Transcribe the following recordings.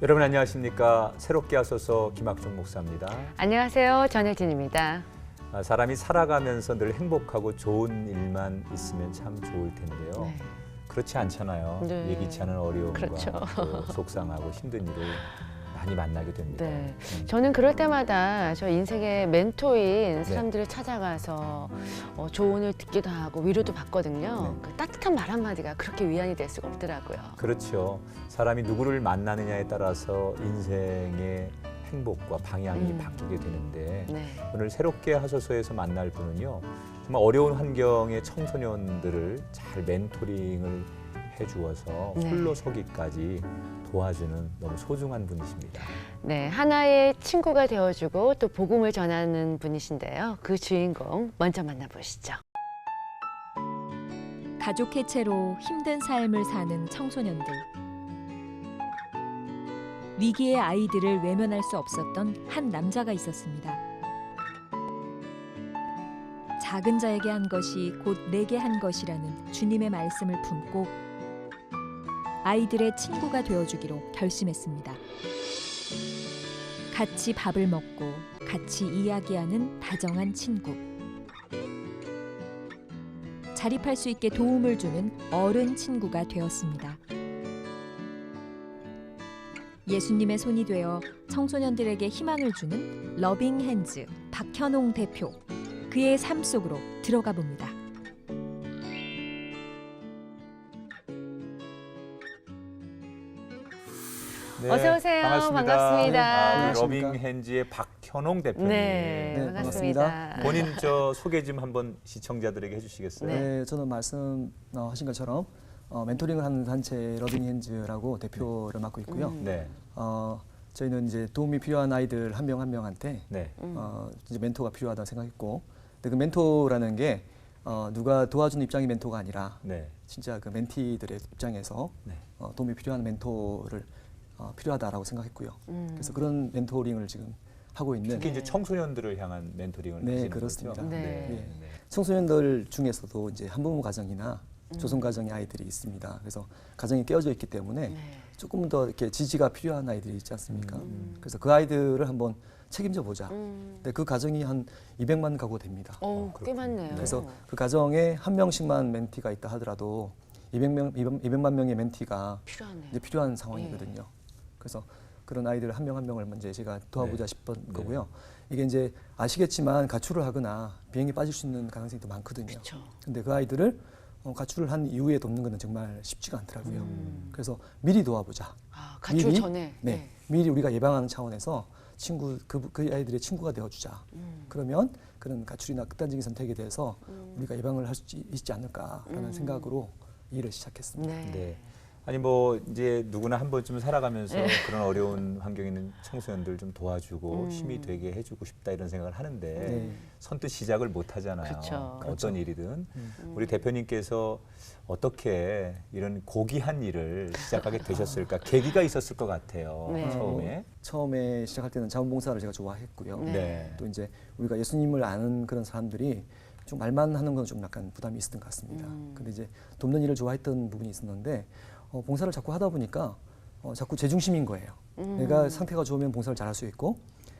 여러분 안녕하십니까? 새롭게 하소서 김학종 목사입니다. 안녕하세요. 전혜진입니다. 사람이 살아가면서 늘 행복하고 좋은 일만 있으면 참 좋을 텐데요. 네. 그렇지 않잖아요. 네. 예기치 않은 어려움과 그렇죠. 또 속상하고 힘든 일을 많이 만나게 됩니다. 네. 저는 그럴 때마다 저 인생의 멘토인 네. 사람들을 찾아가서 조언을 듣기도 하고 위로도 받거든요. 네. 그 따뜻한 말 한마디가 그렇게 위안이 될 수가 없더라고요. 그렇죠. 사람이 누구를 만나느냐에 따라서 인생의 행복과 방향이 바뀌게 되는데 네. 오늘 새롭게 하소서에서 만날 분은요. 정말 어려운 환경의 청소년들을 잘 멘토링을 해주어서 네. 홀로 서기까지 도와주는 너무 소중한 분이십니다. 네, 하나의 친구가 되어주고 또 복음을 전하는 분이신데요. 그 주인공 먼저 만나보시죠. 가족 해체로 힘든 삶을 사는 청소년들. 위기의 아이들을 외면할 수 없었던 한 남자가 있었습니다. 작은 자에게 한 것이 곧 내게 한 것이라는 주님의 말씀을 품고 아이들의 친구가 되어주기로 결심했습니다. 같이 밥을 먹고 같이 이야기하는 다정한 친구. 자립할 수 있게 도움을 주는 어른 친구가 되었습니다. 예수님의 손이 되어 청소년들에게 희망을 주는 러빙 핸즈 박현홍 대표. 그의 삶 속으로 들어가 봅니다. 네, 어서 오세요. 반갑습니다. 우리 러빙 핸즈의 박현홍 대표님. 네, 네, 반갑습니다. 본인 저 소개 좀 한번 시청자들에게 해주시겠어요? 네, 저는 말씀하신 것처럼 멘토링을 하는 단체 러빙 핸즈라고 대표를 맡고 있고요. 네, 저희는 이제 도움이 필요한 아이들 한 명 한 명한테 네, 이제 멘토가 필요하다고 생각했고, 근데 그 멘토라는 게 누가 도와주는 입장이 멘토가 아니라 네. 진짜 그 멘티들의 입장에서 네. 도움이 필요한 멘토를 필요하다라고 생각했고요. 그래서 그런 멘토링을 지금 하고 있는 특히 이제 청소년들을 향한 멘토링을 네, 하시는 그렇습니다. 거죠? 네. 네. 청소년들 중에서도 이제 한부모 가정이나 조성 가정의 아이들이 있습니다. 그래서 가정이 깨어져 있기 때문에 네. 조금 더 이렇게 지지가 필요한 아이들이 있지 않습니까? 그래서 그 아이들을 한번 책임져 보자. 근데 그 가정이 한 200만 가구 됩니다. 꽤 많네요. 그래서 그 가정에 한 명씩만 멘티가 있다 하더라도 200만 명의 멘티가 필요하네요. 이제 필요한 상황이거든요. 그래서 그런 아이들 한 명 한 명을 먼저 제가 도와보자 네. 싶은 네. 거고요. 이게 이제 아시겠지만 가출을 하거나 비행기 빠질 수 있는 가능성이 더 많거든요. 그렇죠. 근데 그 아이들을 가출을 한 이후에 돕는 것은 정말 쉽지가 않더라고요. 그래서 미리 도와보자. 가출 미리, 전에. 네, 미리 우리가 예방하는 차원에서 그 아이들의 친구가 되어주자. 그러면 그런 가출이나 극단적인 선택에 대해서 우리가 예방을 할 수 있지 않을까라는 생각으로 일을 시작했습니다. 네. 네. 아니 뭐 이제 누구나 한 번쯤은 살아가면서 그런 어려운 환경에 있는 청소년들 좀 도와주고 힘이 되게 해주고 싶다 이런 생각을 하는데 네. 선뜻 시작을 못 하잖아요. 그렇죠. 어떤 일이든 우리 대표님께서 어떻게 이런 고귀한 일을 시작하게 되셨을까? 계기가 있었을 것 같아요. 네. 처음에. 처음에 시작할 때는 자원봉사를 제가 좋아했고요. 네. 네. 또 이제 우리가 예수님을 아는 그런 사람들이 좀 말만 하는 건 좀 약간 부담이 있었던 것 같습니다. 근데 이제 돕는 일을 좋아했던 부분이 있었는데 봉사를 자꾸 하다 보니까 자꾸 제 중심인 거예요. 내가 상태가 좋으면 봉사를 잘할 수 있고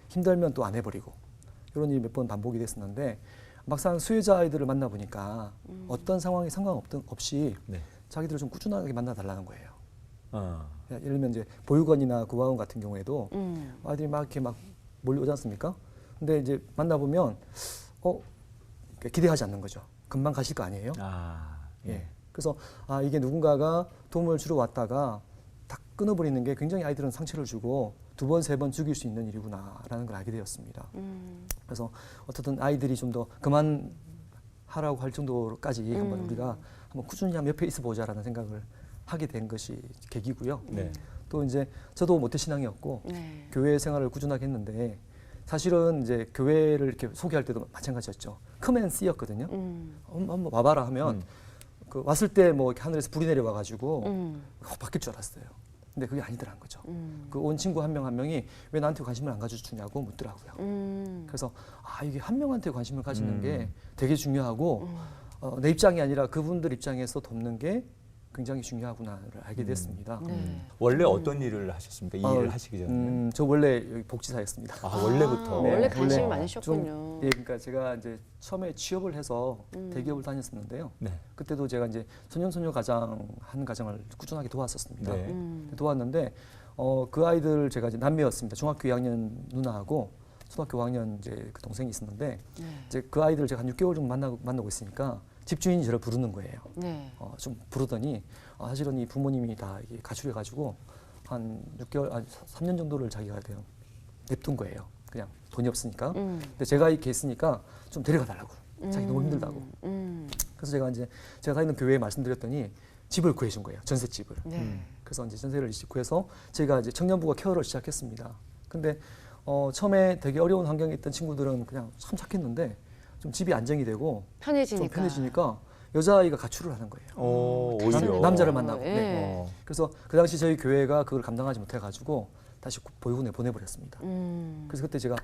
힘들면 또 안 해버리고 이런 일이 몇 번 반복이 됐었는데 막상 수혜자 아이들을 만나 보니까 어떤 상황에 상관없이 네. 자기들을 좀 꾸준하게 만나달라는 거예요. 예를 들면 이제 보육원이나 구하원 같은 경우에도 아이들이 막 이렇게 막 몰려오지 않습니까? 근데 이제 만나보면 기대하지 않는 거죠. 금방 가실 거 아니에요? 예. 그래서 이게 누군가가 도움을 주러 왔다가 딱 끊어버리는 게 굉장히 아이들은 상처를 주고 두 번, 세 번 죽일 수 있는 일이구나라는 걸 알게 되었습니다. 그래서 어떻든 아이들이 좀 더 그만하라고 할 정도로까지 한번 우리가 한번 꾸준히 한번 옆에 있어 보자라는 생각을 하게 된 것이 계기고요. 네. 또 이제 저도 모태신앙이었고 네. 교회 생활을 꾸준하게 했는데 사실은 이제 교회를 이렇게 소개할 때도 마찬가지였죠. 커맨씨였거든요. 한번 와봐라 하면 그 왔을 때 뭐 하늘에서 불이 내려와가지고 바뀔 줄 알았어요. 근데 그게 아니더라는 거죠. 그 온 친구 한 명 한 명이 왜 나한테 관심을 안 가져주냐고 묻더라고요. 그래서 이게 한 명한테 관심을 가지는 게 되게 중요하고 내 입장이 아니라 그분들 입장에서 돕는 게 굉장히 중요하구나를 알게 됐습니다. 원래 어떤 일을 하셨습니까? 이 일을 하시기 전에? 저 원래 여기 복지사였습니다. 아, 원래부터. 원래 네, 관심이 원래 많으셨군요. 예, 그러니까 제가 이제 처음에 취업을 해서 대기업을 다녔었는데요. 네. 그때도 제가 이제 소년소녀 가장 한 가정을 꾸준하게 도왔었습니다. 네. 도왔는데 그 아이들 제가 이제 남매였습니다. 중학교 2학년 누나하고 초등학교 5학년 이제 그 동생이 있었는데 이제 그 아이들을 제가 한 6개월 정도 만나고 있으니까 집주인이 저를 부르는 거예요. 네. 좀 부르더니 사실은 이 부모님이 다 이게 가출해가지고 한 6개월, 3년 정도를 자기가 그냥 냅둔 거예요. 그냥 돈이 없으니까. 근데 제가 이렇게 있으니까 좀 데려가 달라고. 자기 너무 힘들다고. 그래서 제가 다니는 교회에 말씀드렸더니 집을 구해준 거예요. 전셋집을. 네. 그래서 이제 전세를 구해서 제가 이제 청년부가 케어를 시작했습니다. 근데 처음에 되게 어려운 환경에 있던 친구들은 그냥 참 착했는데 좀 집이 안정이 되고 편해지니까. 좀 편해지니까 여자아이가 가출을 하는 거예요. 오히려. 남자를 만나고. 예. 네. 그래서 그 당시 저희 교회가 그걸 감당하지 못해가지고 다시 보육원에 보내버렸습니다. 그래서 그때 제가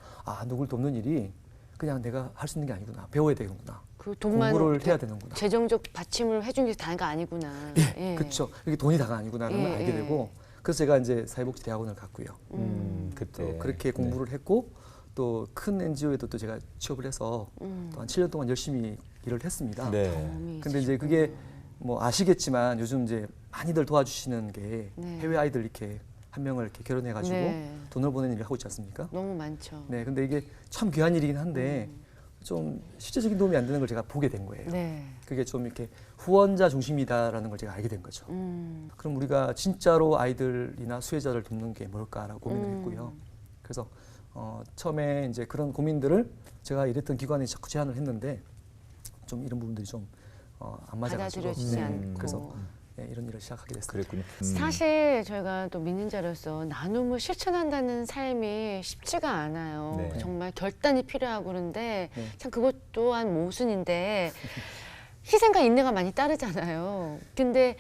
누굴 돕는 일이 그냥 내가 할 수 있는 게 아니구나. 배워야 되는구나. 그 돈만 공부를 해야 되는구나. 재정적 받침을 해준 게 다가 아니구나. 예, 그렇죠. 이게 돈이 다가 아니구나라는 걸 알게 되고 그래서 제가 이제 사회복지대학원을 갔고요. 그때. 또 그렇게 공부를 했고 또 큰 NGO에도 또 제가 취업을 해서 또 한 7년 동안 열심히 일을 했습니다. 네. 근데 이제 그게 뭐 아시겠지만 요즘 이제 많이들 도와주시는 게 네. 해외 아이들 이렇게 한 명을 이렇게 결혼해가지고 네. 돈을 보내는 일을 하고 있지 않습니까? 너무 많죠. 네, 근데 이게 참 귀한 일이긴 한데 좀 실제적인 도움이 안 되는 걸 제가 보게 된 거예요. 네. 그게 좀 이렇게 후원자 중심이다라는 걸 제가 알게 된 거죠. 그럼 우리가 진짜로 아이들이나 수혜자를 돕는 게 뭘까라고 고민을 했고요. 그래서 처음에 이제 그런 고민들을 제가 일했던 기관에 자꾸 제안을 했는데 좀 이런 부분들이 좀 안 맞아가지고 받아들여지지 않고. 그래서 이런 일을 시작하게 됐습니다. 그랬군요. 사실 저희가 또 믿는자로서 나눔을 실천한다는 삶이 쉽지가 않아요. 네. 정말 결단이 필요하고 그런데 네. 참 그것 또한 모순인데 희생과 인내가 많이 따르잖아요. 근데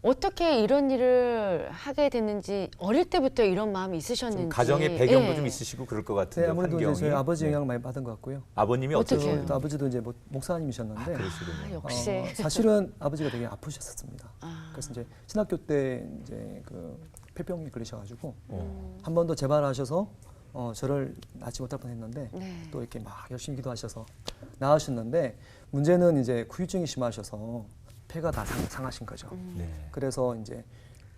어떻게 이런 일을 하게 됐는지 어릴 때부터 이런 마음이 있으셨는지. 좀 가정의 배경도 예. 좀 있으시고 그럴 것 네, 같은데 아무래도 이제 환경이. 저희 아버지 네. 영향을 많이 받은 것 같고요. 아버님이 어떻게 어떠세요? 해요? 또 아버지도 이제 목사님이셨는데 그러시군요. 역시. 사실은 아버지가 되게 아프셨었습니다. 아. 그래서 이제 신학교 때 이제 그 폐병이 걸리셔가지고 어. 한 번 더 재발하셔서 저를 낳지 못할 뻔했는데 네. 또 이렇게 막 열심히 기도하셔서 나으셨는데 문제는 이제 후유증이 심하셔서 폐가 다 상하신 거죠. 네. 그래서 이제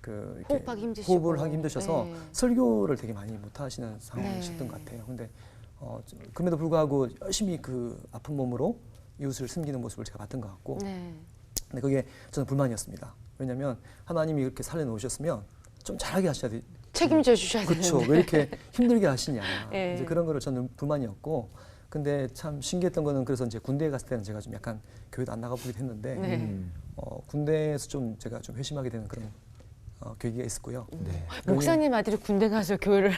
그 이렇게 호흡하기 힘드시고. 호흡을 하기 힘드셔서 네. 설교를 되게 많이 못 하시는 네. 상황이셨던 것 같아요. 근데 그럼에도 불구하고 열심히 그 아픈 몸으로 이웃을 섬기는 모습을 제가 봤던 것 같고 네. 근데 그게 저는 불만이었습니다. 왜냐하면 하나님이 이렇게 살려놓으셨으면 좀 잘하게 하셔야 돼. 책임져 주셔야 그렇죠. 되는데. 왜 이렇게 힘들게 하시냐. 예. 이제 그런 거를 저는 불만이었고, 근데 참 신기했던 거는 그래서 이제 군대에 갔을 때는 제가 좀 약간 교회도 안 나가보기도 했는데, 네. 군대에서 좀 제가 좀 회심하게 되는 그런 계기가 있었고요. 네. 목사님 아들이 군대 가서 교회를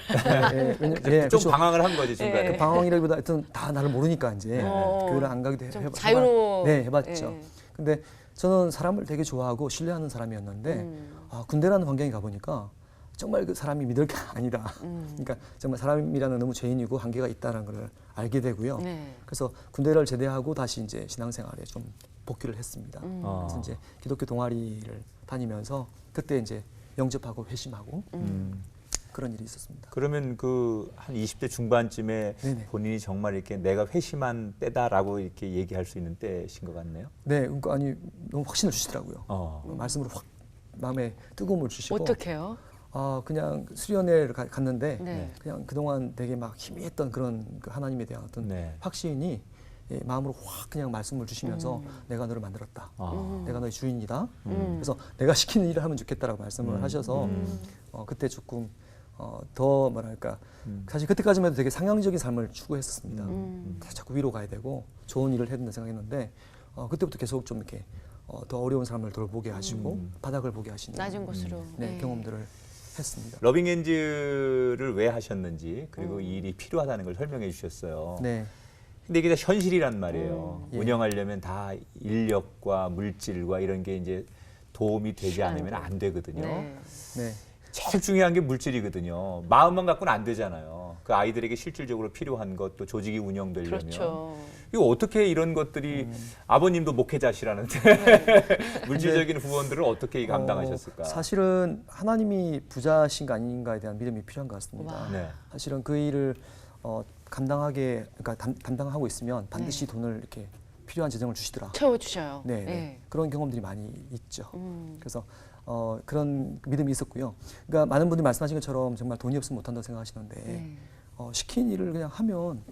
좀 좀 방황을 한 거지 중간에. 예. 그 방황이라기보다 하여튼 다 나를 모르니까 이제 교회를 안 가기도 좀 해봤죠. 자유로워. 네, 해봤죠. 예. 근데 저는 사람을 되게 좋아하고 신뢰하는 사람이었는데 군대라는 환경에 가보니까 정말 그 사람이 믿을 게 아니다. 그러니까 정말 사람이라는 너무 죄인이고 한계가 있다는 걸 알게 되고요. 네. 그래서 군대를 제대하고 다시 이제 신앙생활에 좀 복귀를 했습니다. 그래서 이제 기독교 동아리를 다니면서 그때 이제 영접하고 회심하고 그런 일이 있었습니다. 그러면 그 한 20대 중반쯤에 네네. 본인이 정말 이렇게 내가 회심한 때다라고 이렇게 얘기할 수 있는 때신 것 같네요. 네, 그러니까 아니 너무 확신을 주시더라고요. 말씀으로 확 마음에 뜨거움을 주시고. 어떻게요? 그냥 수련회를 갔는데 네. 그냥 그동안 되게 막 희미했던 그런 그 하나님에 대한 어떤 네. 확신이 마음으로 확 그냥 말씀을 주시면서 내가 너를 만들었다. 내가 너의 주인이다. 그래서 내가 시키는 일을 하면 좋겠다라고 말씀을 하셔서 그때 조금 더 뭐랄까 사실 그때까지만 해도 되게 상향적인 삶을 추구했었습니다. 자꾸 위로 가야 되고 좋은 일을 해야 된다 생각했는데 그때부터 계속 좀 이렇게 더 어려운 삶을 돌보게 하시고 바닥을 보게 하시는 낮은 곳으로. 네, 경험들을 했습니다. 러빙엔즈를 왜 하셨는지 그리고 이 일이 필요하다는 걸 설명해 주셨어요. 네, 근데 이게 다 현실이란 말이에요. 예. 운영하려면 다 인력과 물질과 이런 게 이제 도움이 되지 않으면 안 되거든요. 네. 네, 제일 중요한 게 물질이거든요. 마음만 갖고는 안 되잖아요. 그 아이들에게 실질적으로 필요한 것도 조직이 운영되려면 그렇죠. 이거 어떻게 이런 것들이 아버님도 목회자시라는데 물질적인 후원들을 어떻게 감당하셨을까? 사실은 하나님이 부자신 거 아닌가에 대한 믿음이 필요한 것 같습니다. 네. 사실은 그 일을 감당하게 그러니까 담당하고 있으면 반드시 돈을 이렇게 필요한 재정을 주시더라. 채워주셔요. 네, 네. 그런 경험들이 많이 있죠. 그래서 그런 믿음이 있었고요. 그러니까 많은 분들이 말씀하신 것처럼 정말 돈이 없으면 못한다고 생각하시는데 네. 시킨 일을 그냥 하면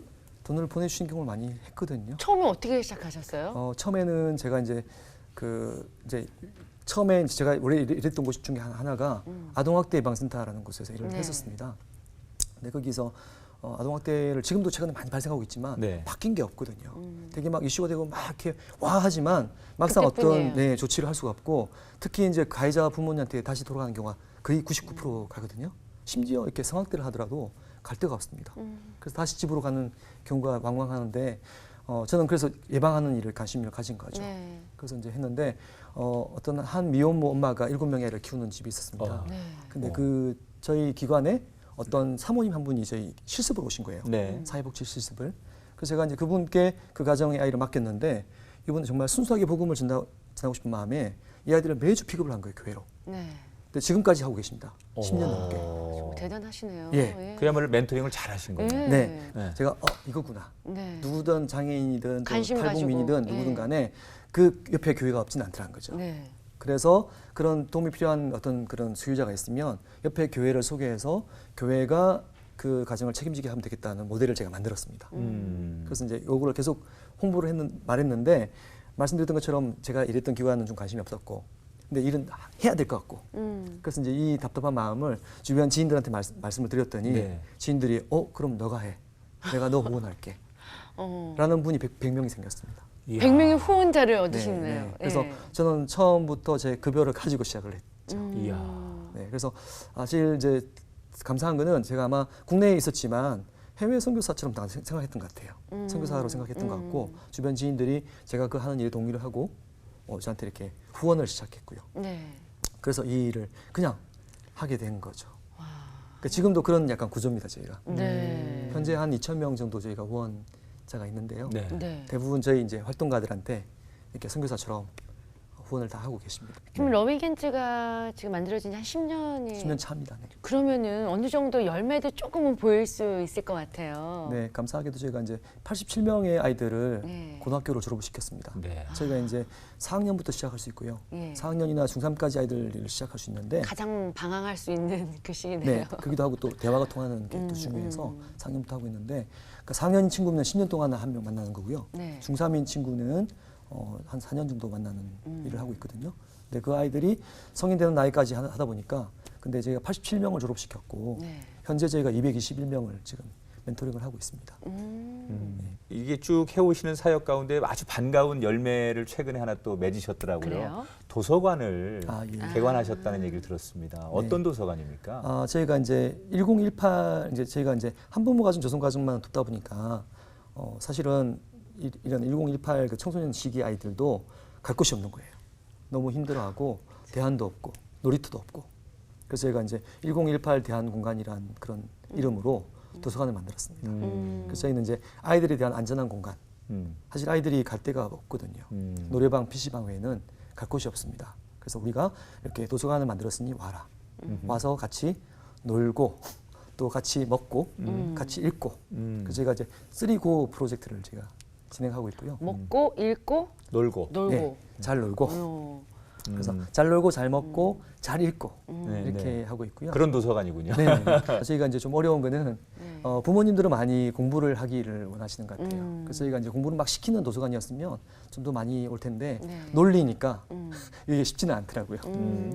돈을 보내주신 경험을 많이 했거든요. 처음에 어떻게 시작하셨어요? 처음에는 제가 이제 처음에 제가 원래 일했던 곳 중에 하나가 아동학대 예방센터라는 곳에서 일을 네. 했었습니다. 근데 거기서 아동학대를 지금도 최근에 많이 발생하고 있지만 네. 바뀐 게 없거든요. 되게 막 이슈가 되고 막 이렇게 와 하지만 막상 그때뿐이에요. 어떤 조치를 할 수가 없고 특히 이제 가해자 부모님한테 다시 돌아가는 경우가 거의 99% 가거든요. 심지어 이렇게 성학대를 하더라도 갈 데가 없습니다. 그래서 다시 집으로 가는 경우가 왕왕하는데 저는 그래서 예방하는 일을 관심을 가진 거죠. 네. 그래서 이제 했는데 어떤 한 미혼모 엄마가 7명의 아이를 키우는 집이 있었습니다. 네. 근데 저희 기관에 어떤 사모님 한 분이 저희 실습을 오신 거예요. 네. 사회복지 실습을. 그래서 제가 이제 그분께 그 가정의 아이를 맡겼는데 이분은 정말 순수하게 복음을 전하고 싶은 마음에 이 아이들을 매주 픽업을 한 거예요, 교회로. 네. 근데 지금까지 하고 계십니다. 10년 넘게. 정말 대단하시네요. 예. 그야말로 멘토링을 잘 하신 거예요. 네. 네. 네. 제가 이거구나. 네. 누구든 장애인이든 또 관심 탈북민이든 가지고, 누구든 예. 간에 그 옆에 교회가 없진 않더라는 거죠. 네. 그래서 그런 도움이 필요한 어떤 그런 수요자가 있으면 옆에 교회를 소개해서 교회가 그 가정을 책임지게 하면 되겠다는 모델을 제가 만들었습니다. 그래서 이제 요거를 계속 홍보를 말했는데 말씀드렸던 것처럼 제가 일했던 기관은 좀 관심이 없었고 근데 일은 해야 될 것 같고 그래서 이제 이 답답한 마음을 주변 지인들한테 말씀을 드렸더니 네. 지인들이 그럼 너가 해. 내가 너 후원할게. 라는 분이 100명이 생겼습니다. 이야. 100명의 후원자를 네, 얻으시네요. 네. 그래서 예. 저는 처음부터 제 급여를 가지고 시작을 했죠. 이야. 네, 그래서 사실 이제 감사한 거는 제가 아마 국내에 있었지만 해외 선교사처럼 다 생각했던 것 같아요. 선교사로 생각했던 것 같고 주변 지인들이 제가 그 하는 일에 동의를 하고 저한테 이렇게 후원을 시작했고요. 네. 그래서 이 일을 그냥 하게 된 거죠. 그러니까 지금도 그런 약간 구조입니다, 저희가. 네. 현재 한 2,000명 정도 저희가 후원자가 있는데요. 네. 네. 대부분 저희 이제 활동가들한테 이렇게 선교사처럼 후원을 다 하고 계십니다. 그럼 러빙핸즈가 지금 만들어진 지 한 10년이 10년 차입니다. 네. 그러면은 어느 정도 열매도 조금은 보일 수 있을 것 같아요. 네, 감사하게도 저희가 이제 87명의 아이들을 네. 고등학교로 졸업을 시켰습니다. 네. 저희가 이제 4학년부터 시작할 수 있고요. 예. 4학년이나 4학년이나 중3까지 아이들을 시작할 수 있는데 가장 방황할 수 있는 그 시기네요. 네, 그기도 하고 또 대화가 통하는 게 또 중요해서 4학년부터 하고 있는데 그러니까 4학년 친구면 10년 동안 한 명 만나는 거고요. 네. 중3인 친구는 한 4년 정도 만나는 일을 하고 있거든요. 근데 그 아이들이 성인 되는 나이까지 하다 보니까 근데 저희가 87명을 졸업시켰고 네. 현재 저희가 221명을 지금 멘토링을 하고 있습니다. 이게 쭉 해오시는 사역 가운데 아주 반가운 열매를 최근에 하나 또 맺으셨더라고요. 그래요? 도서관을 예. 개관하셨다는 얘기를 들었습니다. 어떤 도서관입니까? 저희가 이제 1018 이제 저희가 이제 한부모 가정 조성 가정만 돕다 보니까 사실은 이런 1018 그 청소년 시기 아이들도 갈 곳이 없는 거예요. 너무 힘들어하고 대안도 없고 놀이터도 없고. 그래서 저희가 이제 1018 대안 공간이란 그런 이름으로 도서관을 만들었습니다. 그래서 저희는 이제 아이들에 대한 안전한 공간. 사실 아이들이 갈 데가 없거든요. 노래방, PC방 외에는 갈 곳이 없습니다. 그래서 우리가 이렇게 도서관을 만들었으니 와라. 와서 같이 놀고 또 같이 먹고 같이 읽고. 그래서 저희가 이제 3고 프로젝트를 제가 진행하고 있고요. 먹고 읽고 놀고. 놀고. 네, 잘 놀고. 그래서 잘 놀고 잘 먹고 잘 읽고 네, 이렇게 네. 하고 있고요. 그런 도서관이군요. 네. 저희가 이제 좀 어려운 거는 부모님들은 많이 공부를 하기를 원하시는 것 같아요. 그래서 저희가 이제 공부를 막 시키는 도서관이었으면 좀 더 많이 올 텐데 네. 놀리니까 이게 쉽지는 않더라고요.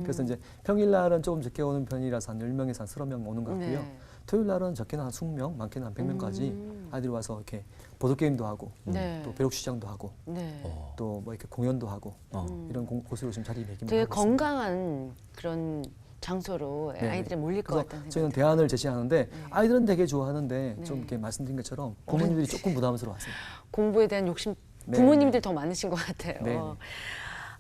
그래서 이제 평일날은 조금 적게 오는 편이라서 한 10명에서 한 30명 오는 것 같고요. 네. 토요일날은 적게는 한 20명, 많게는 한 100명까지 아이들이 와서 이렇게 보드게임도 하고 네. 또 벼룩시장도 하고 네. 또 뭐 이렇게 공연도 하고 이런 곳으로 좀 자리매김을 되게 하고 있습니다. 건강한 그런 장소로 네. 아이들이 몰릴 것 그래서 같다는 저희는 생각이 대안을 제시하는데 아이들은 되게 좋아하는데 네. 좀 이렇게 말씀드린 것처럼 부모님들이 조금 부담스러워하세요. 공부에 대한 욕심 네, 부모님들 더 많으신 것 같아요. 네.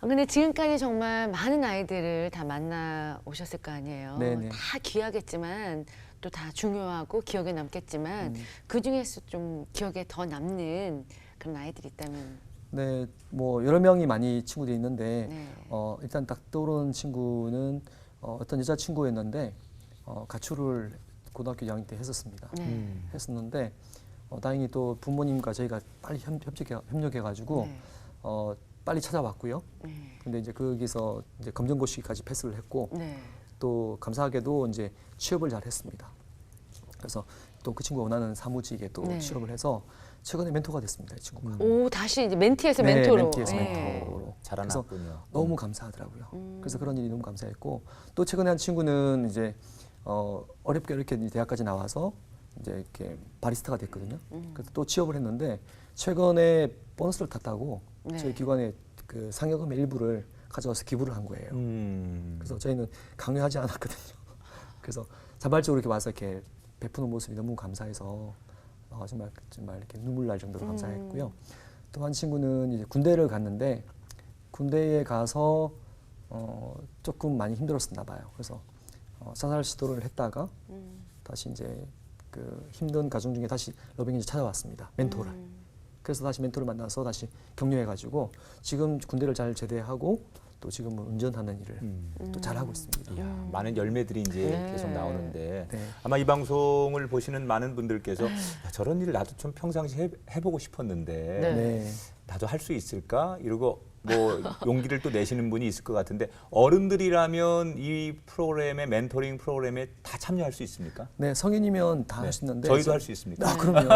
근데 지금까지 정말 많은 아이들을 다 만나 오셨을 거 아니에요. 네네. 다 귀하겠지만 또 다 중요하고 기억에 남겠지만 그 중에서 좀 기억에 더 남는 그런 아이들이 있다면. 네, 뭐 여러 명이 많이 친구들이 있는데 네. 일단 딱 떠오르는 친구는 어떤 여자 친구였는데 가출을 고등학교 2학년 때 했었습니다. 네. 했었는데 다행히 또 부모님과 저희가 빨리 협력해가지고 네. 빨리 찾아왔고요. 네. 근데 이제 거기서 이제 검정고시까지 패스를 했고 네. 또 감사하게도 이제 취업을 잘 했습니다. 그래서 또 그 친구가 원하는 사무직에 또 네. 취업을 해서 최근에 멘토가 됐습니다. 이 친구가. 오, 다시 이제 멘티에서 네, 멘토로. 멘티에서 네. 멘토로. 자라났군요. 너무 감사하더라고요. 그래서 그런 일이 너무 감사했고 또 최근에 한 친구는 이제 어렵게 이제 대학까지 나와서 이제 이렇게 바리스타가 됐거든요. 그래서 또 취업을 했는데 최근에 보너스를 탔다고 네. 저희 기관에 그 상여금의 일부를 가져와서 기부를 한 거예요. 그래서 저희는 강요하지 않았거든요. 그래서 자발적으로 이렇게 와서 이렇게 베푸는 모습이 너무 감사해서 정말 이렇게 눈물 날 정도로 감사했고요. 또 한 친구는 이제 군대를 갔는데 군대에 가서 조금 많이 힘들었었나 봐요. 그래서 자살 시도를 했다가 다시 이제 그 힘든 가정 중에 다시 러빙이 찾아왔습니다. 멘토를. 그래서 다시 멘토를 만나서 다시 격려해가지고 지금 군대를 잘 제대하고 또 지금은 운전하는 일을 또 잘하고 있습니다. 이야, 많은 열매들이 이제 네. 계속 나오는데 네. 아마 이 방송을 보시는 많은 분들께서 야, 저런 일을 나도 좀 평상시 해보고 싶었는데 네. 네. 나도 할 수 있을까? 이러고 뭐 용기를 또 내시는 분이 있을 것 같은데 어른들이라면 이 프로그램에 멘토링 프로그램에 다 참여할 수 있습니까? 네, 성인이면 다 네. 할 수 있는데 저희도 할 수 있습니까? 아, 그럼요.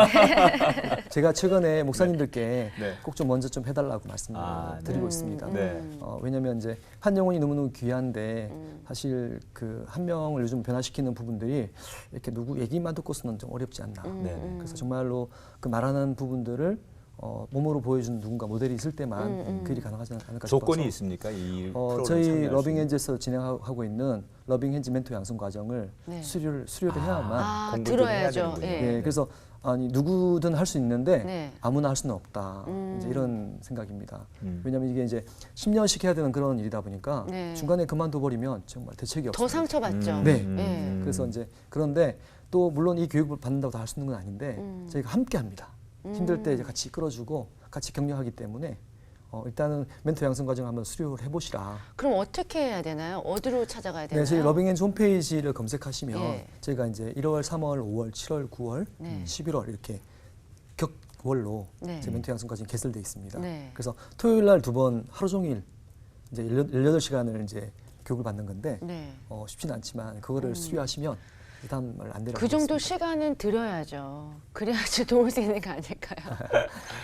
제가 최근에 목사님들께 네. 꼭 좀 먼저 좀 해달라고 말씀을 드리고 있습니다. 네. 왜냐하면 이제 한 영혼이 너무너무 귀한데 사실 그 한 명을 요즘 변화시키는 부분들이 이렇게 누구 얘기만 듣고서는 좀 어렵지 않나. 네. 그래서 정말로 그 말하는 부분들을 몸으로 보여주는 누군가 모델이 있을 때만 그 일이 가능하지 않을까 싶어서 조건이 있습니까? 이 프로그램 저희 참여할 수 있는? 러빙핸즈에서 진행하고 있는 러빙핸즈 멘토 양성 과정을 네. 수료를 해야만 공부를 좀 해야 들어야죠. 되는군요. 예. 네, 그래서 아니 누구든 할 수 있는데 네. 아무나 할 수는 없다. 이제 이런 생각입니다. 음. 왜냐하면 이게 이제 10년씩 해야 되는 그런 일이다 보니까 네. 중간에 그만둬 버리면 정말 대책이 없어요. 더 상처받죠. 네. 예. 그래서 이제 그런데 또 물론 이 교육을 받는다고 다 할 수 있는 건 아닌데 저희가 함께 합니다. 힘들 때 이제 같이 끌어주고 같이 격려하기 때문에 일단은 멘토 양성 과정 한번 수료를 해보시라. 그럼 어떻게 해야 되나요? 어디로 찾아가야 되나요? 네, 저희 러빙앤즈 홈페이지를 검색하시면 예. 저희가 이제 1월, 3월, 5월, 7월, 9월, 네. 11월 이렇게 격월로 네. 제 멘토 양성 과정이 개설돼 있습니다. 네. 그래서 토요일 날 2번 하루 종일 이제 18시간을 이제 교육을 받는 건데 네. 쉽지는 않지만 그거를 수료하시면 부담을 안 내려가고 그 정도 있습니다. 시간은 들여야죠. 그래야지 도울 수 있는 거 아닐까요?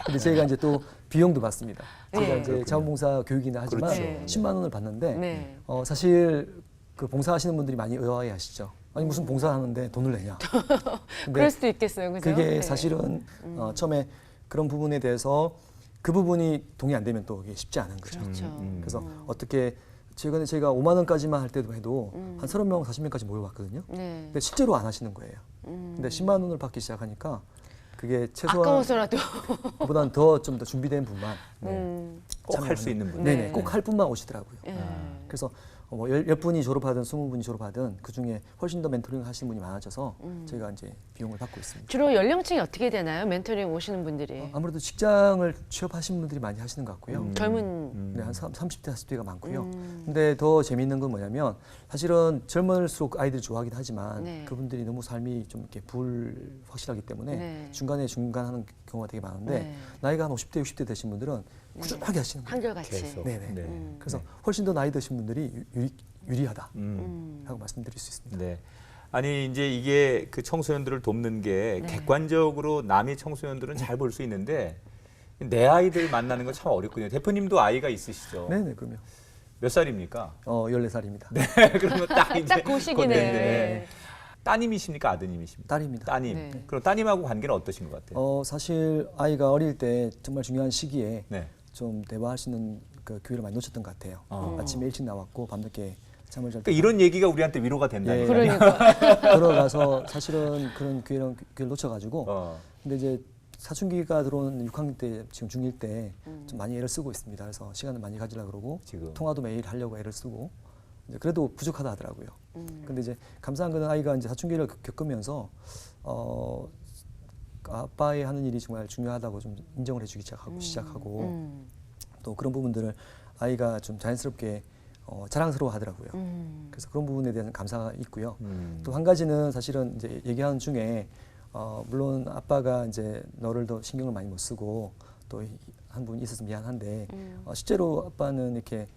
근데 저희가 이제 또 비용도 받습니다. 저희가 네. 이제 자원봉사 교육이나 하지만 그렇죠. 10만 원을 받는데 네. 사실 그 봉사하시는 분들이 많이 의아해하시죠. 아니 무슨 봉사하는데 돈을 내냐. 근데 그럴 수도 있겠어요. 그죠? 그게 네. 사실은 처음에 그런 부분에 대해서 그 부분이 동의 안 되면 또 이게 쉽지 않은 거죠. 그렇죠. 그래서 어떻게 최근에 저희가 5만 원까지만 할 때도 해도 한 30명, 40명까지 모여봤거든요. 네. 근데 실제로 안 하시는 거예요. 근데 10만 원을 받기 시작하니까 그게 최소한 아까워서라도. 그보다는 더 좀 더 준비된 분만 꼭 할 수 있는 분. 네. 네네 꼭 할 분만 오시더라고요. 예. 그래서 뭐 10분이 졸업하든 20분이 졸업하든 그 중에 훨씬 더 멘토링을 하시는 분이 많아져서 저희가 이제 비용을 받고 있습니다. 주로 연령층이 어떻게 되나요? 멘토링 오시는 분들이. 아무래도 직장을 취업하신 분들이 많이 하시는 것 같고요. 젊은. 네, 한 30대, 40대가 많고요. 근데 더 재미있는 건 뭐냐면 사실은 젊을수록 아이들이 좋아하긴 하지만 네. 그분들이 너무 삶이 좀 이렇게 불확실하기 때문에 네. 중간에 중간하는 경우가 되게 많은데 네. 나이가 한 50대, 60대 되신 분들은 꾸준하게 하시는 거예요. 한결같이. 계속. 네네. 네. 그래서 훨씬 더 나이 드신 분들이 유리하다라고 음. 말씀드릴 수 있습니다. 네. 아니 이제 이게 그 청소년들을 돕는 게 네. 객관적으로 남의 청소년들은 잘 볼 수 있는데 내 아이들 만나는 건 참 어렵군요. 대표님도 아이가 있으시죠? 네네, 그럼요. 몇 살입니까? 14살입니다. 네. 그러면 딱 이제 딱 그 시기네. 건데인데. 따님이십니까? 아드님이십니까? 딸입니다. 따님. 네. 그럼 따님하고 관계는 어떠신 것 같아요? 사실 아이가 어릴 때 정말 중요한 시기에 네. 좀 대화할 수 있는 그 기회를 많이 놓쳤던 것 같아요. 아침에 일찍 나왔고 밤늦게 잠을 잘 그러니까 이런 얘기가 우리한테 위로가 된다는 예. 거예요. 그러니까. 들어가서 사실은 그런 기회를 놓쳐가지고 근데 이제 사춘기가 들어온 6학년 때 지금 중1 때 좀 많이 애를 쓰고 있습니다. 그래서 시간을 많이 가지려고 그러고 지금. 통화도 매일 하려고 애를 쓰고 이제 그래도 부족하다 하더라고요. 근데 이제 감사한 거는 아이가 이제 사춘기를 겪으면서 아빠의 하는 일이 정말 중요하다고 좀 인정을 해주기 시작하고 또 그런 부분들을 아이가 좀 자연스럽게 자랑스러워 하더라고요. 그래서 그런 부분에 대한 감사가 있고요. 또 한 가지는 사실은 이제 얘기하는 중에 물론 아빠가 이제 너를 더 신경을 많이 못 쓰고 또 한 분 있어서 미안한데 실제로 아빠는 이렇게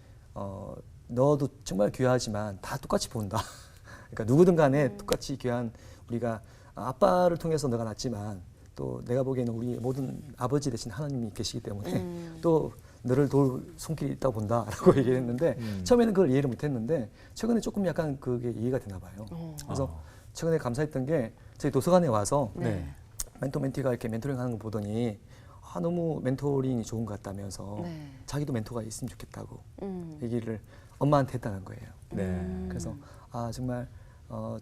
너도 정말 귀하지만 다 똑같이 본다. 그러니까 누구든 간에 똑같이 귀한 우리가 아빠를 통해서 너가 낳았지만 또 내가 보기에는 우리 모든 아버지 대신 하나님이 계시기 때문에 또 너를 도울 손길이 있다고 본다라고 얘기를 했는데 처음에는 그걸 이해를 못했는데 최근에 조금 약간 그게 이해가 되나 봐요. 그래서 최근에 감사했던 게 저희 도서관에 와서 네. 멘토 멘티가 이렇게 멘토링 하는 거 보더니 너무 멘토링이 좋은 것 같다면서 네. 자기도 멘토가 있으면 좋겠다고 얘기를 엄마한테 했다는 거예요. 네. 그래서 정말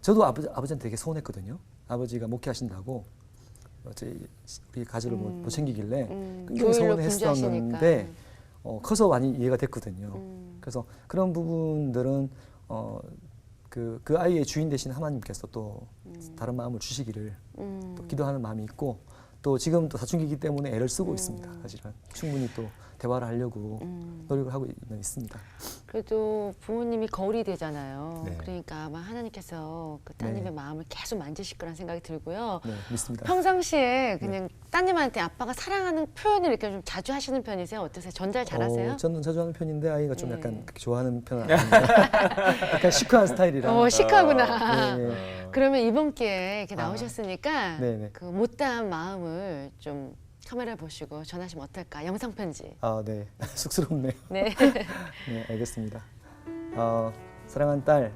저도 아버지한테 되게 서운했거든요. 아버지가 목회하신다고 우리 가족을 못 챙기길래 굉장히 교회로 서운했었는데 커서 많이 이해가 됐거든요. 그래서 그런 부분들은 그 아이의 주인 되신 하나님께서 또 다른 마음을 주시기를 또 기도하는 마음이 있고 또 지금 또 사춘기이기 때문에 애를 쓰고 있습니다. 사실은 충분히 또 대화를 하려고 노력을 하고 있습니다. 그래도 부모님이 거울이 되잖아요. 네. 그러니까 아마 하나님께서 그 따님의 네. 마음을 계속 만지실 거란 생각이 들고요. 네, 믿습니다. 평상시에 그냥 따님한테 아빠가 사랑하는 표현을 이렇게 좀 자주 하시는 편이세요? 어떠세요? 전달 잘하세요? 저는 자주 하는 편인데 아이가 좀 네. 약간 그렇게 좋아하는 편은 아닌데 약간 시크한 스타일이라. 시크하구나. 네. 그러면 이번 기회에 이렇게 나오셨으니까 네네. 그 못다한 마음을 좀 카메라 보시고 전하시면 어떨까? 영상 편지. 네. 쑥스럽네요. 네. 네, 알겠습니다. 사랑하는 딸,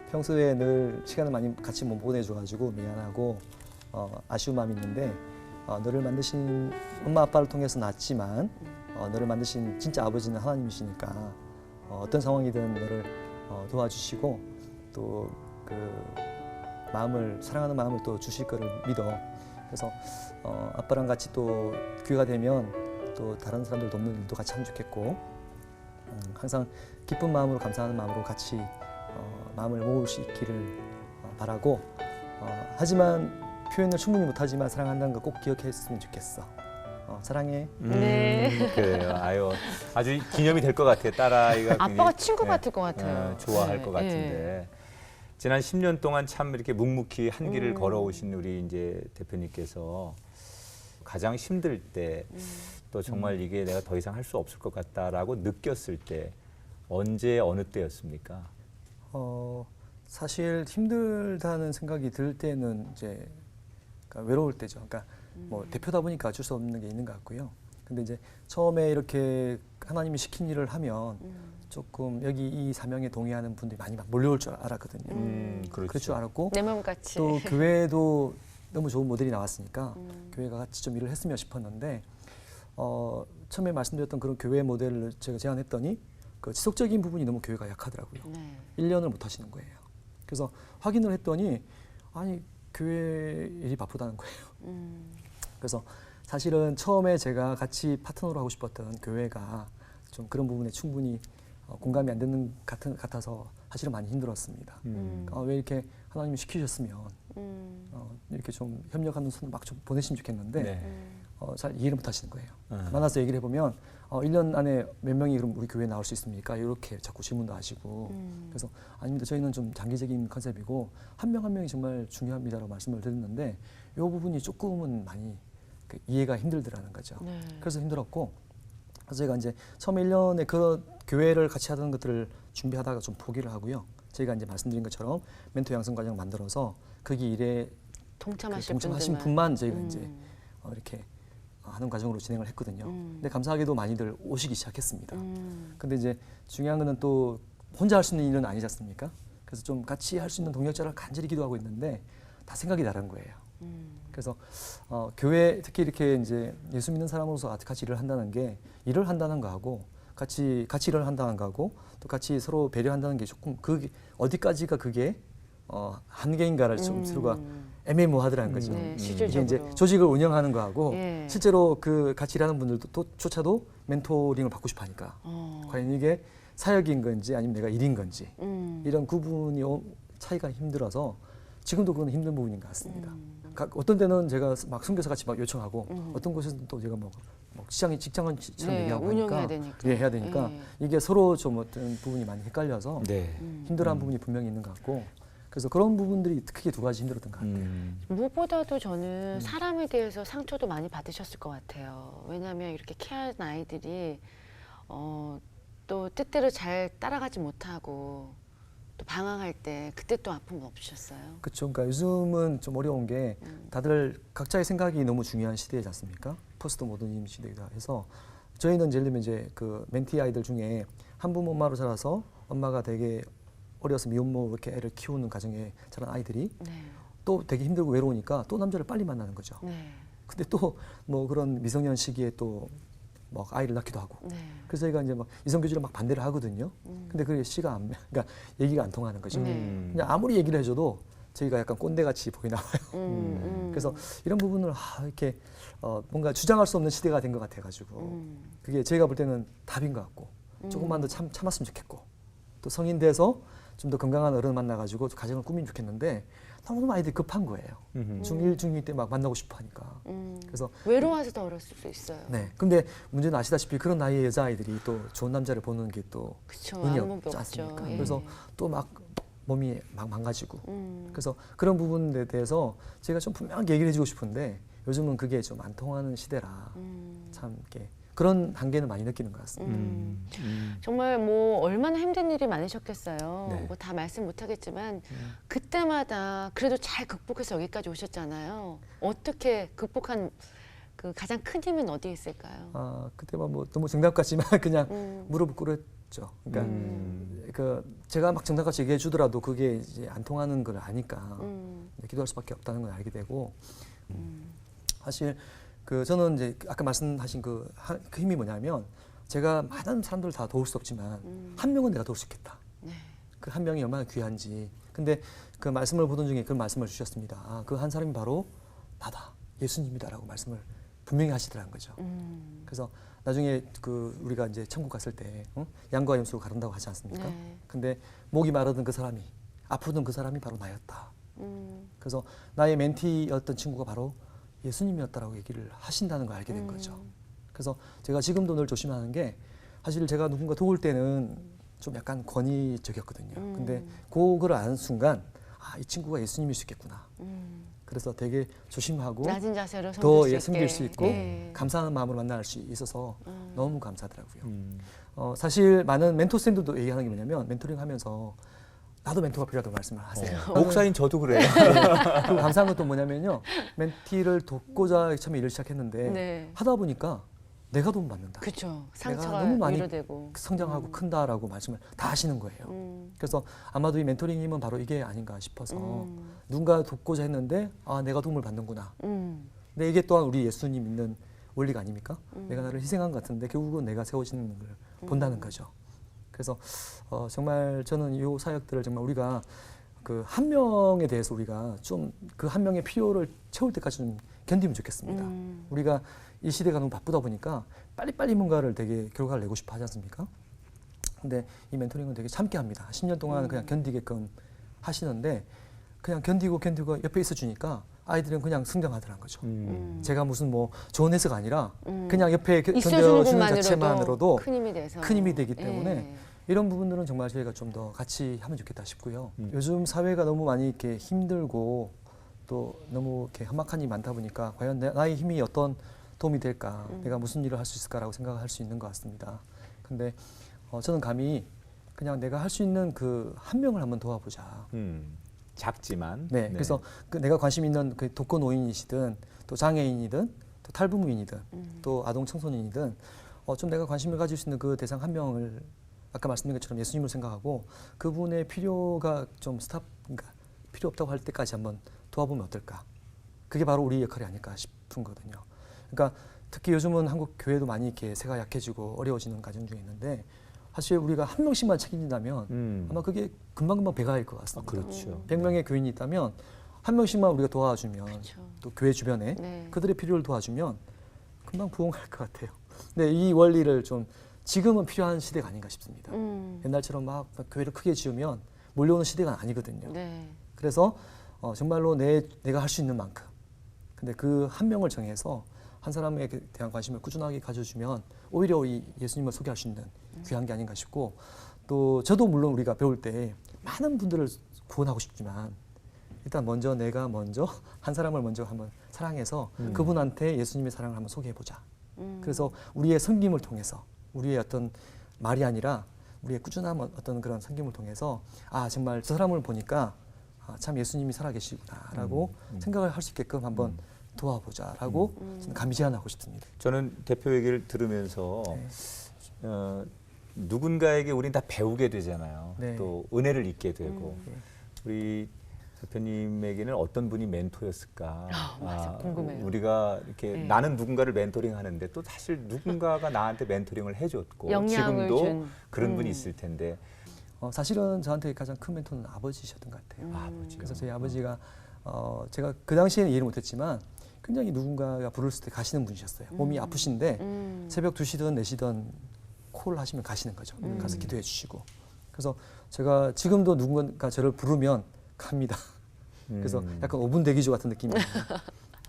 평소에 늘 시간을 많이 같이 못 보내줘가지고 미안하고 아쉬운 마음이 있는데 너를 만드신 엄마 아빠를 통해서 낳았지만 너를 만드신 진짜 아버지는 하나님이시니까 어떤 상황이든 너를 도와주시고 또 그 마음을 사랑하는 마음을 또 주실 거를 믿어. 그래서 아빠랑 같이 또 기회가 되면 또 다른 사람들 돕는 일도 같이 하면 좋겠고 항상 기쁜 마음으로 감사하는 마음으로 같이 마음을 모을 수 있기를 바라고 하지만 표현을 충분히 못하지만 사랑한다는 거 꼭 기억했으면 좋겠어. 사랑해. 네. 그래요. 아유, 아주 기념이 될 것 같아요. 딸아이가 아빠가 굉장히, 친구 같을 것 같아요. 좋아할 네, 것 같은데. 지난 10년 동안 참 이렇게 묵묵히 한 길을 걸어오신 우리 이제 대표님께서 가장 힘들 때 또 정말 이게 내가 더 이상 할 수 없을 것 같다라고 느꼈을 때 언제 어느 때였습니까? 사실 힘들다는 생각이 들 때는 이제 그러니까 외로울 때죠. 그러니까 뭐 대표다 보니까 어쩔 수 없는 게 있는 것 같고요. 근데 이제 처음에 이렇게 하나님이 시킨 일을 하면 조금 여기 이 사명에 동의하는 분들이 많이 막 몰려올 줄 알았거든요. 그렇죠. 그럴 줄 알았고 내 마음같이. 또 교회도 너무 좋은 모델이 나왔으니까 교회가 같이 좀 일을 했으면 싶었는데 처음에 말씀드렸던 그런 교회 모델을 제가 제안했더니 그 지속적인 부분이 너무 교회가 약하더라고요. 네. 1년을 못 하시는 거예요. 그래서 확인을 했더니 아니 교회 일이 바쁘다는 거예요. 그래서 사실은 처음에 제가 같이 파트너로 하고 싶었던 교회가 좀 그런 부분에 충분히 공감이 안 되는 같아서 사실은 많이 힘들었습니다. 왜 이렇게 하나님이 시키셨으면 이렇게 좀 협력하는 손을 막 좀 보내시면 좋겠는데 네. 잘 이해를 못 하시는 거예요. 만나서 얘기를 해보면 1년 안에 몇 명이 그럼 우리 교회에 나올 수 있습니까? 이렇게 자꾸 질문도 하시고 그래서 아닙니다. 저희는 좀 장기적인 컨셉이고 한 명 한 명이 정말 중요합니다라고 말씀을 드렸는데 이 부분이 조금은 많이 이해가 힘들더라는 거죠. 네. 그래서 힘들었고 그래서 제가 이제 처음에 1년에 그런 교회를 같이 하던 것들을 준비하다가 좀 포기를 하고요. 저희가 이제 말씀드린 것처럼 멘토 양성 과정 만들어서 거기 일에 동참하신 분만 저희가 이제 이렇게 하는 과정으로 진행을 했거든요. 근데 감사하게도 많이들 오시기 시작했습니다. 근데 이제 중요한 거는 또 혼자 할 수 있는 일은 아니지 않습니까? 그래서 좀 같이 할 수 있는 동역자를 간절히 기도하고 있는데 다 생각이 다른 거예요. 그래서 교회 특히 이렇게 이제 예수 믿는 사람으로서 같이 일을 한다는 게 일을 한다는 거하고 같이 일을 한다는 거하고 또 같이 서로 배려한다는 게 조금 그게 어디까지가 그게 한계인가를 좀 서로가 애매모호하더라는 거죠. 네, 이게 실질적으로. 이제 조직을 운영하는 거하고 예. 실제로 그 같이 일하는 분들조차도 멘토링을 받고 싶어하니까 과연 이게 사역인 건지 아니면 내가 일인 건지 이런 구분이 차이가 힘들어서 지금도 그건 힘든 부분인 것 같습니다. 어떤 때는 제가 막 선교사 같이 막 요청하고 어떤 곳에서는 또 제가 뭐 직장은 네, 얘기하고 운영해야 하니까 되니까. 예, 해야 되니까 예. 이게 서로 좀 어떤 부분이 많이 헷갈려서 네. 힘들어하는 부분이 분명히 있는 것 같고 그래서 그런 부분들이 크게 두 가지 힘들었던 것 같아요. 무엇보다도 저는 사람에 대해서 상처도 많이 받으셨을 것 같아요. 왜냐하면 이렇게 케어하는 아이들이 또 뜻대로 잘 따라가지 못하고 또 방황할 때 그때 또 아픔 없으셨어요? 그렇죠. 그러니까 요즘은 좀 어려운 게 다들 각자의 생각이 너무 중요한 시대이지 않습니까? 포스트 모더니즘 시대이다 해서 저희는 예를 들면 이제 그 멘티 아이들 중에 한부모 엄마로 자라서 엄마가 되게 어려서 미혼모 이렇게 애를 키우는 가정에 자란 아이들이 네. 또 되게 힘들고 외로우니까 또 남자를 빨리 만나는 거죠. 네. 근데 또 뭐 그런 미성년 시기에 또 뭐 아이를 낳기도 하고. 네. 그래서 저희가 이제 막 이성교제를 막 반대를 하거든요. 근데 그게 그러니까 얘기가 안 통하는 거죠. 그냥 아무리 얘기를 해줘도 저희가 약간 꼰대같이 보이나 봐요. 그래서 이런 부분을 이렇게 뭔가 주장할 수 없는 시대가 된 것 같아가지고 그게 저희가 볼 때는 답인 것 같고 조금만 더 참았으면 좋겠고 또 성인 돼서 좀 더 건강한 어른 만나가지고 가정을 꾸미면 좋겠는데 너무 아이들이 급한 거예요. 중1, 중2 때 막 만나고 싶어 하니까. 그래서 외로워서 더 어렸을 수 있어요. 네. 근데 문제는 아시다시피 그런 나이의 여자아이들이 또 좋은 남자를 보는 게 또 그쵸. 운이 아무 법이 없지 없죠. 않습니까? 예. 그래서 또 막 몸이 막 망가지고. 그래서 그런 부분에 대해서 제가 좀 분명하게 얘기를 해주고 싶은데 요즘은 그게 좀 안 통하는 시대라 참 이렇게 그런 한계는 많이 느끼는 것 같습니다. 정말 뭐 얼마나 힘든 일이 많으셨겠어요. 네. 뭐 다 말씀 못 하겠지만 그때마다 그래도 잘 극복해서 여기까지 오셨잖아요. 어떻게 극복한 그 가장 큰 힘은 어디에 있을까요? 그때만 뭐 너무 정답 같지만 그냥 무릎을 꿇었죠. 그러니까 그 제가 막 정답같이 얘기해 주더라도 그게 이제 안 통하는 걸 아니까 이제 기도할 수밖에 없다는 걸 알게 되고 사실 그 저는 이제 아까 말씀하신 그 힘이 뭐냐면 제가 많은 사람들을 다 도울 수 없지만 한 명은 내가 도울 수 있겠다. 네. 그 한 명이 얼마나 귀한지. 근데 그 말씀을 보던 중에 그런 말씀을 주셨습니다. 그 한 사람이 바로 나다. 예수님이다라고 말씀을 분명히 하시더라는 거죠. 그래서 나중에 그 우리가 이제 천국 갔을 때 양과 염소를 가른다고 하지 않습니까? 네. 근데 목이 마르던 그 사람이 아프던 그 사람이 바로 나였다. 그래서 나의 멘티였던 친구가 바로 예수님이었다라고 얘기를 하신다는 걸 알게 된 거죠. 그래서 제가 지금도 늘 조심하는 게 사실 제가 누군가 도울 때는 좀 약간 권위적이었거든요. 근데 그걸 아는 순간 이 친구가 예수님일 수 있겠구나. 그래서 되게 조심하고 낮은 자세로 더 섬길 섬길 수 있고 네. 감사하는 마음으로 만날 수 있어서 너무 감사하더라고요. 사실 많은 멘토생들도 얘기하는 게 뭐냐면 멘토링 하면서 나도 멘토가 필요하다고 말씀을 하세요. 목사인 저도 그래요. 그리고 감사한 것도 뭐냐면요. 멘티를 돕고자 처음에 일을 시작했는데 네. 하다 보니까 내가 도움 받는다. 그쵸. 내가 상처가 너무 많이 위로되고 성장하고 큰다라고 말씀을 다 하시는 거예요. 그래서 아마도 이 멘토링 힘은 바로 이게 아닌가 싶어서 누군가 돕고자 했는데 내가 도움을 받는구나. 근데 이게 또한 우리 예수님 믿는 원리가 아닙니까? 내가 나를 희생한 것 같은데 결국은 내가 세워지는 걸 본다는 거죠. 그래서 정말 저는 이 사역들을 정말 우리가 그 한 명에 대해서 우리가 좀 그 한 명의 필요를 채울 때까지 좀 견디면 좋겠습니다. 우리가 이 시대가 너무 바쁘다 보니까 빨리빨리 뭔가를 되게 결과를 내고 싶어 하지 않습니까? 근데 이 멘토링은 되게 참게 합니다. 10년 동안 그냥 견디게끔 하시는데 그냥 견디고 옆에 있어 주니까 아이들은 그냥 성장하더라는 거죠. 제가 무슨 뭐 좋은 해서가 아니라 그냥 옆에 있어주는 견뎌주는 것만으로도 자체만으로도 큰 힘이 돼서 큰 힘이 되기 때문에 예. 이런 부분들은 정말 저희가 좀 더 같이 하면 좋겠다 싶고요. 요즘 사회가 너무 많이 이렇게 힘들고 또 너무 이렇게 험악한 일이 많다 보니까 과연 나의 힘이 어떤 도움이 될까, 내가 무슨 일을 할 수 있을까라고 생각할 수 있는 것 같습니다. 근데 저는 감히 그냥 내가 할 수 있는 그 한 명을 한번 도와보자. 작지만. 네, 그래서 그 내가 관심 있는 그 독거 노인이시든 또 장애인이든 또 탈부모인이든 또 아동 청소년이든 좀 내가 관심을 가질 수 있는 그 대상 한 명을 아까 말씀드린 것처럼 예수님을 생각하고 그분의 필요가 좀 그러니까 필요 없다고 할 때까지 한번 도와보면 어떨까? 그게 바로 우리 역할이 아닐까 싶은 거거든요. 그러니까 특히 요즘은 한국 교회도 많이 이렇게 세가 약해지고 어려워지는 과정 중에 있는데 사실 우리가 한 명씩만 책임진다면 아마 그게 금방금방 배가일 것 같습니다. 그렇죠. 100명의 교인이 있다면 한 명씩만 우리가 도와주면 그렇죠. 또 교회 주변에 네. 그들의 필요를 도와주면 금방 부흥할 것 같아요. 근데 이 원리를 좀 지금은 필요한 시대가 아닌가 싶습니다. 옛날처럼 막 교회를 크게 지으면 몰려오는 시대가 아니거든요. 네. 그래서 정말로 내가 할 수 있는 만큼. 근데 그 한 명을 정해서 한 사람에 대한 관심을 꾸준하게 가져주면 오히려 이 예수님을 소개할 수 있는 귀한 게 아닌가 싶고, 또 저도 물론 우리가 배울 때 많은 분들을 구원하고 싶지만 일단 내가 먼저 한 사람을 먼저 한번 사랑해서 그분한테 예수님의 사랑을 한번 소개해보자. 그래서 우리의 섬김을 통해서 우리의 어떤 말이 아니라 우리의 꾸준한 어떤 그런 섬김을 통해서 정말 저 사람을 보니까 참 예수님이 살아계시구나라고 생각을 할 수 있게끔 한번 도와보자라고 저는 감히 제안하고 싶습니다. 저는 대표 얘기를 들으면서 누군가에게 우린 다 배우게 되잖아요. 네. 또 은혜를 잊게 되고 우리 대표님에게는 어떤 분이 멘토였을까? 맞아, 궁금해요. 우리가 이렇게 네. 나는 누군가를 멘토링 하는데 또 사실 누군가가 나한테 멘토링을 해줬고 영향을 지금도 준. 그런 분이 있을 텐데. 사실은 저한테 가장 큰 멘토는 아버지셨던 것 같아요. 아버지. 그래서 저희 아버지가 제가 그 당시에는 이해를 못했지만 굉장히 누군가가 부르실 때 가시는 분이셨어요. 몸이 아프신데 새벽 2시든 4시든 콜 하시면 가시는 거죠. 가서 기도해 주시고. 그래서 제가 지금도 누군가 저를 부르면 갑니다. 그래서 약간 5분 대기조 같은 느낌이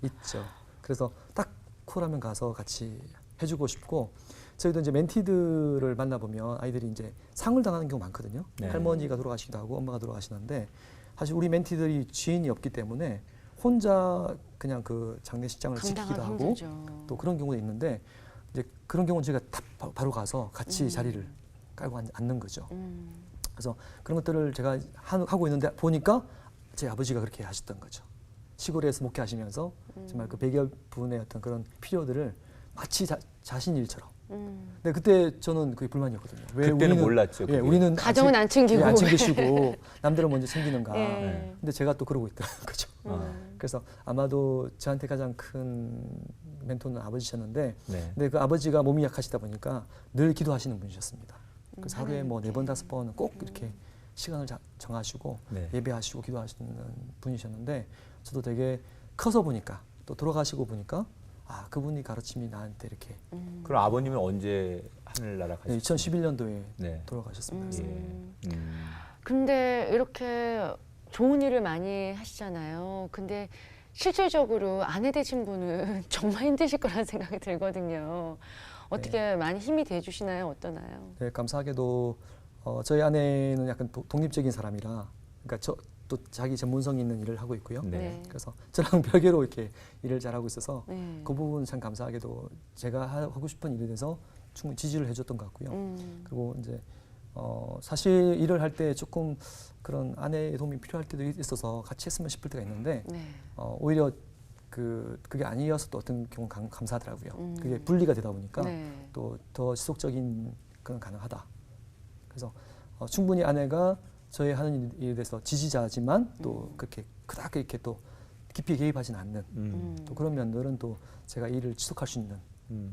있죠. 그래서 딱 콜하면 가서 같이 해주고 싶고, 저희도 이제 멘티들을 만나보면 아이들이 이제 상을 당하는 경우 많거든요. 네. 할머니가 돌아가시기도 하고 엄마가 돌아가시는데, 사실 우리 멘티들이 지인이 없기 때문에 혼자 그냥 그 장례식장을 지키기도 감당하기 하고 힘들죠. 또 그런 경우도 있는데, 이제 그런 경우는 저희가 바로 가서 같이 자리를 깔고 앉는 거죠. 그래서 그런 것들을 제가 하고 있는데 보니까 제 아버지가 그렇게 하셨던 거죠. 시골에서 목회하시면서 정말 그 100여 분의 어떤 그런 필요들을 마치 자신 일처럼. 근데 그때 저는 그게 불만이었거든요. 왜 그때는 몰랐죠. 예, 그게. 우리는 가정은 안 챙기고. 안 챙기시고 남들은 먼저 챙기는가. 예. 근데 제가 또 그러고 있더라는 거죠. 그래서 아마도 저한테 가장 큰 멘토는 아버지셨는데, 네. 근데 그 아버지가 몸이 약하시다 보니까 늘 기도하시는 분이셨습니다. 그래서 하루에 뭐 4번, 5번은 꼭 이렇게 시간을 정하시고 네. 예배하시고 기도하시는 분이셨는데, 저도 되게 커서 보니까 또 돌아가시고 보니까 그분이 가르침이 나한테 이렇게. 그럼 아버님은 언제 하늘나라 가셨어요? 2011년도에 네. 돌아가셨습니다. 예. 근데 이렇게 좋은 일을 많이 하시잖아요. 근데 실질적으로 아내 되신 분은 정말 힘드실 거라는 생각이 들거든요. 어떻게 많이 힘이 돼주시나요? 어떠나요? 네, 감사하게도 저희 아내는 약간 독립적인 사람이라, 그러니까 또 자기 전문성 있는 일을 하고 있고요. 네. 그래서 저랑 별개로 이렇게 일을 잘하고 있어서 네. 그 부분 참 감사하게도 제가 하고 싶은 일에 대해서 충분히 지지를 해줬던 것 같고요. 그리고 이제 사실 일을 할 때 조금 그런 아내의 도움이 필요할 때도 있어서 같이 했으면 싶을 때가 있는데, 네. 오히려 그게 아니어서 또 어떤 경우는 감사하더라고요. 그게 분리가 되다 보니까 네. 또 더 지속적인 건 가능하다. 그래서 충분히 아내가 저의 하는 일에 대해서 지지자지만 또 그렇게 그닥 이렇게 또 깊이 개입하지는 않는 또 그런 면들은 또 제가 일을 지속할 수 있는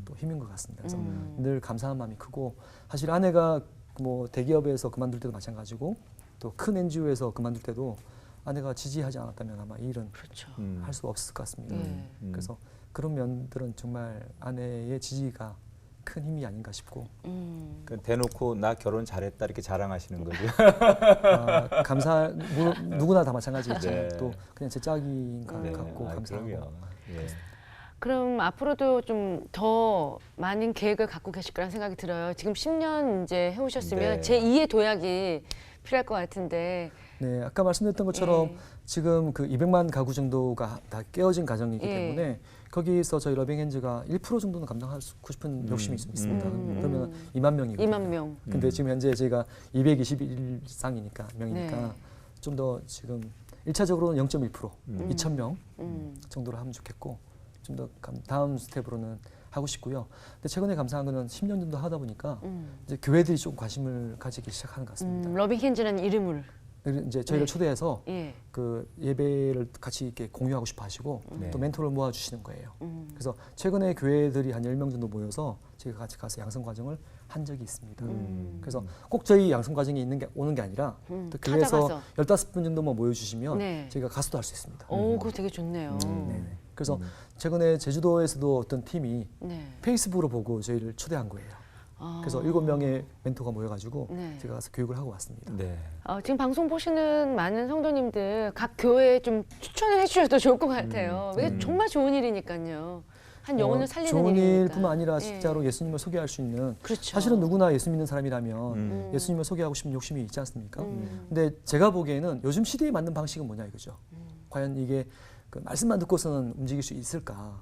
또 힘인 것 같습니다. 그래서 늘 감사한 마음이 크고, 사실 아내가 뭐 대기업에서 그만둘 때도 마찬가지고 또 큰 NGO에서 그만둘 때도 아내가 지지하지 않았다면 아마 이 일은 그렇죠. 할 수가 없을 것 같습니다. 네. 그래서 그런 면들은 정말 아내의 지지가 큰 힘이 아닌가 싶고, 그 대놓고 나 결혼 잘했다 이렇게 자랑하시는 거죠. 누구나 다 마찬가지겠지만 네. 또 그냥 제 짝인 것 네. 같고 감사하고. 그럼요. 예. 그럼 앞으로도 좀 더 많은 계획을 갖고 계실 거라는 생각이 들어요. 지금 10년 이제 해오셨으면 네. 제2의 도약이 필요할 것 같은데. 네, 아까 말씀드렸던 것처럼 예. 지금 그 200만 가구 정도가 다 깨어진 가정이기 예. 때문에 거기에서 저희 러빙핸즈가 1% 정도는 감당하고 싶은 욕심이 있습니다. 그러면 2만 명이거든요. 2만 명. 근데 지금 현재 저희가 221쌍이니까 명이니까 네. 좀 더 지금 1차적으로는 0.1% 2,000명 정도로 하면 좋겠고, 좀 더 다음 스텝으로는 하고 싶고요. 근데 최근에 감사한 거는 10년 정도 하다 보니까 이제 교회들이 좀 관심을 가지기 시작하는 것 같습니다. 러빙핸즈라는 이름을. 이제 저희를 네. 초대해서 예. 그 예배를 같이 이렇게 공유하고 싶어 하시고 네. 또 멘토를 모아주시는 거예요. 그래서 최근에 교회들이 한 10명 정도 모여서 저희가 같이 가서 양성 과정을 한 적이 있습니다. 음. 그래서 꼭 저희 양성 과정에 오는 게 아니라 또 교회에서 찾아가서. 15분 정도만 모여주시면 네. 저희가 가수도 할 수 있습니다. 오, 그거 되게 좋네요. 네네. 그래서 최근에 제주도에서도 어떤 팀이 네. 페이스북으로 보고 저희를 초대한 거예요. 아. 그래서 7명의 멘토가 모여가지고 네. 제가 가서 교육을 하고 왔습니다. 네. 지금 방송 보시는 많은 성도님들 각 교회에 좀 추천을 해주셔도 좋을 것 같아요. 이게 정말 좋은 일이니까요. 한 영혼을 살리는 좋은 일이니까. 일뿐만 아니라 예. 진짜로 예수님을 소개할 수 있는 그렇죠. 사실은 누구나 예수 믿는 사람이라면 음. 예수님을 소개하고 싶은 욕심이 있지 않습니까? 음. 근데 제가 보기에는 요즘 시대에 맞는 방식은 뭐냐 이거죠. 과연 이게 그 말씀만 듣고서는 움직일 수 있을까?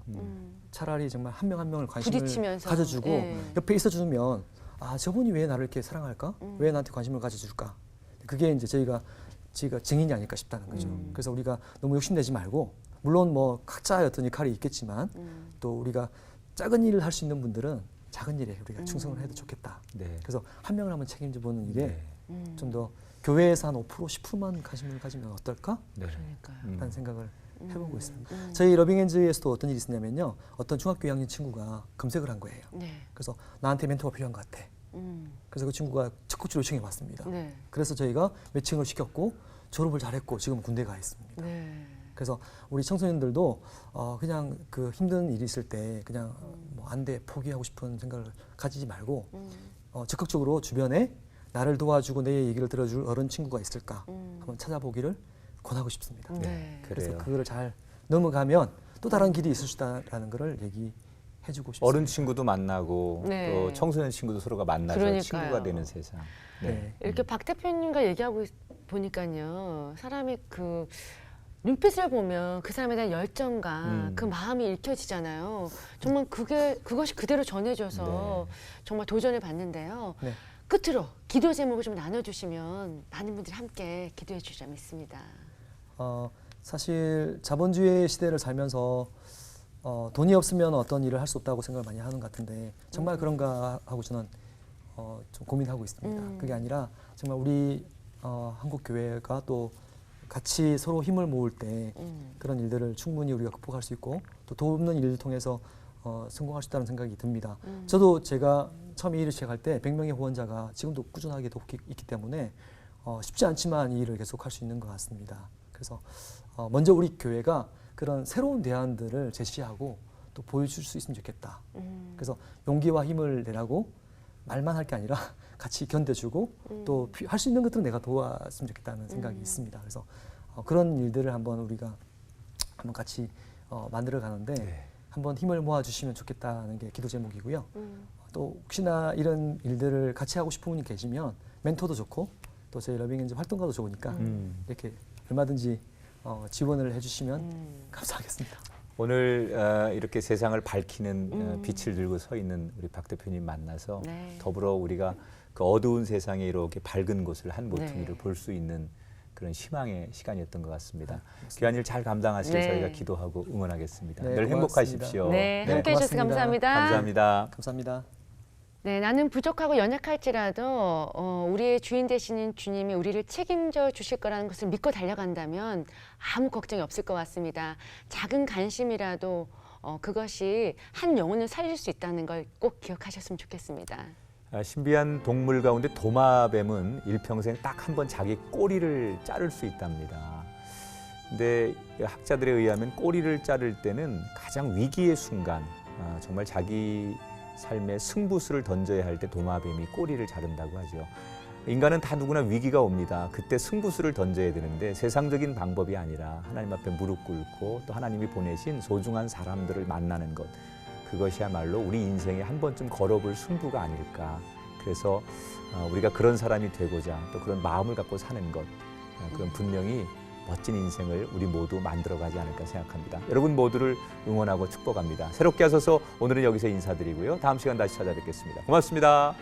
차라리 정말 한 명 한 명을 관심을 부딪히면서. 가져주고 예. 옆에 있어주면 아 저분이 왜 나를 이렇게 사랑할까? 왜 나한테 관심을 가져줄까? 그게 이제 저희가 증인이 아닐까 싶다는 거죠. 그래서 우리가 너무 욕심내지 말고 물론 뭐 각자의 어떤 역할이 있겠지만 또 우리가 작은 일을 할 수 있는 분들은 작은 일에 우리가 충성을 해도 좋겠다. 네. 그래서 한 명을 한번 책임져 보는 일에 네. 좀 더 교회에서 한 5%, 10%만 관심을 가지면 어떨까? 네. 그러니까요. 라는 생각을 해보고 있습니다. 저희 러빙엔즈에서도 어떤 일이 있었냐면요. 어떤 중학교 2학년 친구가 검색을 한 거예요. 네. 그래서 나한테 멘토가 필요한 것 같아. 그래서 그 친구가 적극적으로 요청해 왔습니다. 네. 그래서 저희가 매칭을 시켰고 졸업을 잘했고 지금 군대 가 있습니다. 네. 그래서 우리 청소년들도 그냥 그 힘든 일이 있을 때 그냥 뭐 안 돼 포기하고 싶은 생각을 가지지 말고 적극적으로 주변에 나를 도와주고 내 얘기를 들어줄 어른 친구가 있을까 한번 찾아보기를 권하고 싶습니다. 네. 그래서 그래요. 그거를 잘 넘어가면 또 다른 길이 있을 수 있다라는 거를 얘기해주고 싶습니다. 어른 친구도 만나고 네. 또 청소년 친구도 서로가 만나서 그러니까요. 친구가 되는 세상. 네. 이렇게 박 대표님과 얘기하고 보니까요. 사람이 그 눈빛을 보면 그 사람에 대한 열정과 그 마음이 읽혀지잖아요. 정말 그것이 그대로 전해져서 정말 도전을 받는데요. 네. 끝으로 기도 제목을 좀 나눠주시면 많은 분들이 함께 기도해 주시자 믿습니다. 사실 자본주의 시대를 살면서 돈이 없으면 어떤 일을 할 수 없다고 생각을 많이 하는 것 같은데 정말 그런가 하고 저는 좀 고민하고 있습니다. 그게 아니라 정말 우리 한국 교회가 또 같이 서로 힘을 모을 때 그런 일들을 충분히 우리가 극복할 수 있고 또 돕는 일을 통해서 성공할 수 있다는 생각이 듭니다. 저도 제가 처음에 일을 시작할 때 100명의 후원자가 지금도 꾸준하게 있기 때문에 쉽지 않지만 이 일을 계속할 수 있는 것 같습니다. 그래서 먼저 우리 교회가 그런 새로운 대안들을 제시하고 또 보여줄 수 있으면 좋겠다. 그래서 용기와 힘을 내라고 말만 할 게 아니라 같이 견뎌주고 또 할 수 있는 것들은 내가 도왔으면 좋겠다는 생각이 있습니다. 그래서 그런 일들을 한번 우리가 한번 같이 만들어 가는데 네. 한번 힘을 모아주시면 좋겠다는 게 기도 제목이고요. 또 혹시나 이런 일들을 같이 하고 싶은 분이 계시면 멘토도 좋고 또 저희 러빙엔즈 활동가도 좋으니까 이렇게 얼마든지 지원을 해주시면 감사하겠습니다. 오늘 이렇게 세상을 밝히는 빛을 들고 서 있는 우리 박 대표님 만나서 네. 더불어 우리가 그 어두운 세상에 이렇게 밝은 곳을 한 모퉁이를 네. 볼 수 있는 그런 희망의 시간이었던 것 같습니다. 귀한 일 잘 감당하시길 네. 저희가 기도하고 응원하겠습니다. 네, 늘 고맙습니다. 행복하십시오. 네, 함께해 주셔서 고맙습니다. 감사합니다. 감사합니다. 감사합니다. 네, 나는 부족하고 연약할지라도 우리의 주인 되시는 주님이 우리를 책임져 주실 거라는 것을 믿고 달려간다면 아무 걱정이 없을 것 같습니다. 작은 관심이라도 그것이 한 영혼을 살릴 수 있다는 걸 꼭 기억하셨으면 좋겠습니다. 신비한 동물 가운데 도마뱀은 일평생 딱 한 번 자기 꼬리를 자를 수 있답니다. 근데 학자들에 의하면 꼬리를 자를 때는 가장 위기의 순간, 정말 자기 삶의 승부수를 던져야 할 때 도마뱀이 꼬리를 자른다고 하죠. 인간은 다 누구나 위기가 옵니다. 그때 승부수를 던져야 되는데 세상적인 방법이 아니라 하나님 앞에 무릎 꿇고 또 하나님이 보내신 소중한 사람들을 만나는 것, 그것이야말로 우리 인생에 한 번쯤 걸어볼 승부가 아닐까. 그래서 우리가 그런 사람이 되고자 또 그런 마음을 갖고 사는 것, 그건 분명히 멋진 인생을 우리 모두 만들어가지 않을까 생각합니다. 여러분 모두를 응원하고 축복합니다. 새롭게 하셔서 오늘은 여기서 인사드리고요. 다음 시간 다시 찾아뵙겠습니다. 고맙습니다.